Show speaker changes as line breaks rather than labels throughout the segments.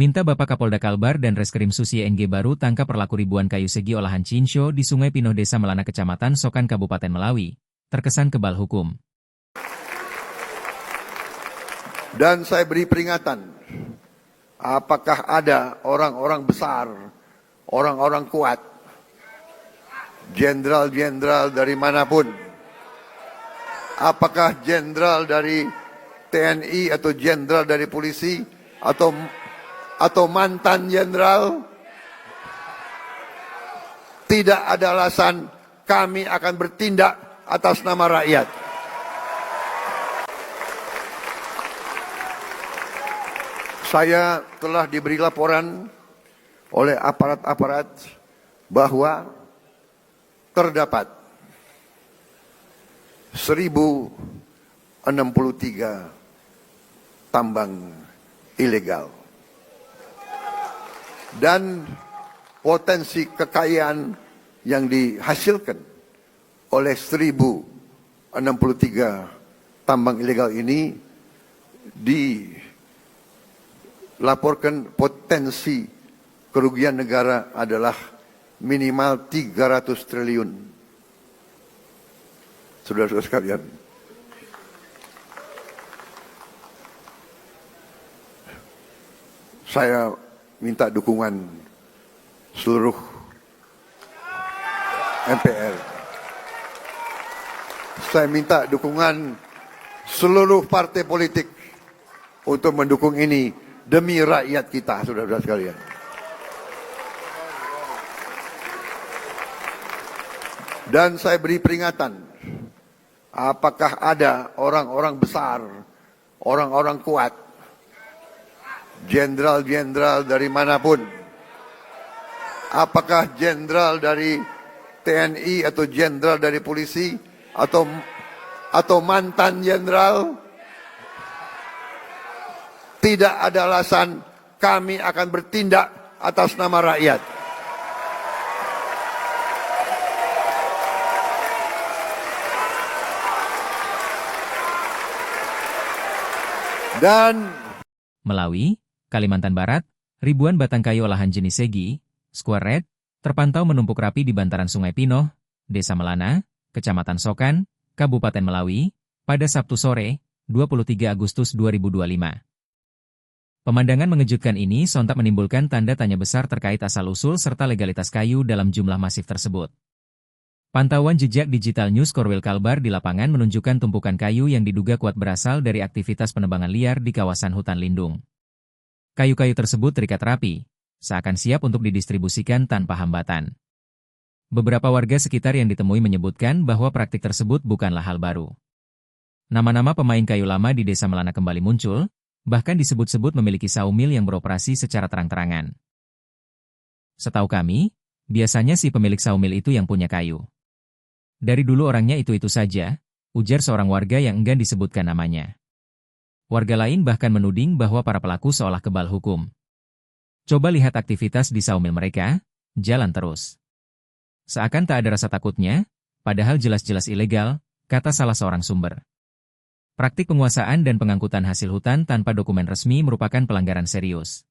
Minta Bapak Kapolda Kalbar dan Reskrim Sus YNG baru tangkap pelaku ribuan kayu segi olahan Cinsho di Sungai Pinoh Desa Melana Kecamatan Sokan Kabupaten Melawi. Terkesan kebal hukum.
Dan saya beri peringatan, apakah ada orang-orang besar, orang-orang kuat, jenderal-jenderal dari manapun, apakah jenderal dari TNI atau jenderal dari polisi atau mantan jenderal, tidak ada alasan kami akan bertindak atas nama rakyat. Saya telah diberi laporan oleh aparat-aparat bahwa terdapat 1063 tambang ilegal. Dan potensi kekayaan yang dihasilkan oleh 1063 tambang ilegal ini dilaporkan potensi kerugian negara adalah minimal 300 triliun. Saudara-saudara sekalian, saya minta dukungan seluruh MPR. Saya minta dukungan seluruh partai politik untuk mendukung ini demi rakyat kita, saudara-saudara sekalian. Dan saya beri peringatan, apakah ada orang-orang besar, orang-orang kuat, jenderal-jenderal dari manapun, apakah jenderal dari TNI atau jenderal dari polisi atau mantan jenderal, tidak ada alasan kami akan bertindak atas nama rakyat. Dan
Melawi, Kalimantan Barat, ribuan batang kayu olahan jenis segi, square red, terpantau menumpuk rapi di bantaran Sungai Pinoh, Desa Melana, Kecamatan Sokan, Kabupaten Melawi, pada Sabtu sore, 23 Agustus 2025. Pemandangan mengejutkan ini sontak menimbulkan tanda tanya besar terkait asal-usul serta legalitas kayu dalam jumlah masif tersebut. Pantauan jejak digital News Korwil Kalbar di lapangan menunjukkan tumpukan kayu yang diduga kuat berasal dari aktivitas penebangan liar di kawasan hutan lindung. Kayu-kayu tersebut terikat rapi, seakan siap untuk didistribusikan tanpa hambatan. Beberapa warga sekitar yang ditemui menyebutkan bahwa praktik tersebut bukanlah hal baru. Nama-nama pemain kayu lama di Desa Melana kembali muncul, bahkan disebut-sebut memiliki sawmill yang beroperasi secara terang-terangan. Setahu kami, biasanya si pemilik sawmill itu yang punya kayu. Dari dulu orangnya itu-itu saja, ujar seorang warga yang enggan disebutkan namanya. Warga lain bahkan menuding bahwa para pelaku seolah kebal hukum. Coba lihat aktivitas di sawmill mereka, jalan terus. Seakan tak ada rasa takutnya, padahal jelas-jelas ilegal, kata salah seorang sumber. Praktik penguasaan dan pengangkutan hasil hutan tanpa dokumen resmi merupakan pelanggaran serius.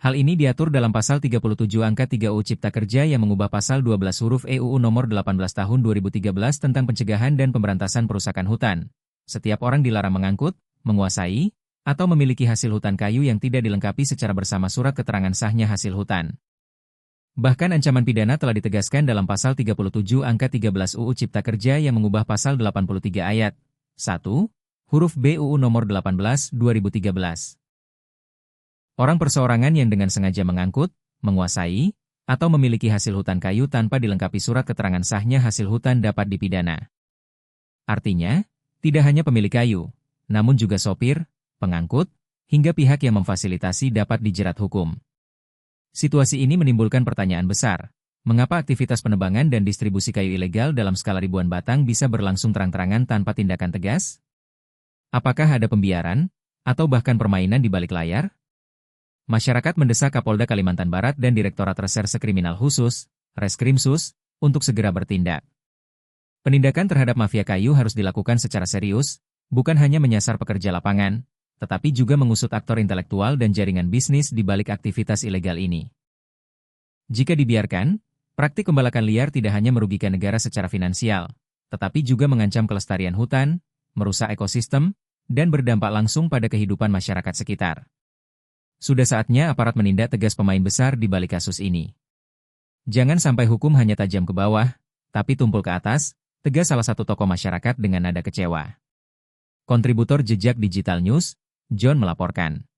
Hal ini diatur dalam Pasal 37 Angka 3 UU Cipta Kerja yang mengubah Pasal 12 huruf EUU Nomor 18 Tahun 2013 tentang pencegahan dan pemberantasan perusakan hutan. Setiap orang dilarang mengangkut, menguasai, atau memiliki hasil hutan kayu yang tidak dilengkapi secara bersama surat keterangan sahnya hasil hutan. Bahkan ancaman pidana telah ditegaskan dalam Pasal 37 Angka 13 UU Cipta Kerja yang mengubah Pasal 83 Ayat 1, huruf B UU Nomor 18 2013. Orang perseorangan yang dengan sengaja mengangkut, menguasai, atau memiliki hasil hutan kayu tanpa dilengkapi surat keterangan sahnya hasil hutan dapat dipidana. Artinya, tidak hanya pemilik kayu, namun juga sopir, pengangkut, hingga pihak yang memfasilitasi dapat dijerat hukum. Situasi ini menimbulkan pertanyaan besar, mengapa aktivitas penebangan dan distribusi kayu ilegal dalam skala ribuan batang bisa berlangsung terang-terangan tanpa tindakan tegas? Apakah ada pembiaran, atau bahkan permainan di balik layar? Masyarakat mendesak Kapolda Kalimantan Barat dan Direktorat Reserse Kriminal Khusus, Reskrim Sus, untuk segera bertindak. Penindakan terhadap mafia kayu harus dilakukan secara serius, bukan hanya menyasar pekerja lapangan, tetapi juga mengusut aktor intelektual dan jaringan bisnis di balik aktivitas ilegal ini. Jika dibiarkan, praktik pembalakan liar tidak hanya merugikan negara secara finansial, tetapi juga mengancam kelestarian hutan, merusak ekosistem, dan berdampak langsung pada kehidupan masyarakat sekitar. Sudah saatnya aparat menindak tegas pemain besar di balik kasus ini. Jangan sampai hukum hanya tajam ke bawah, tapi tumpul ke atas, tegas salah satu tokoh masyarakat dengan nada kecewa. Kontributor Jejak Digital News, John melaporkan.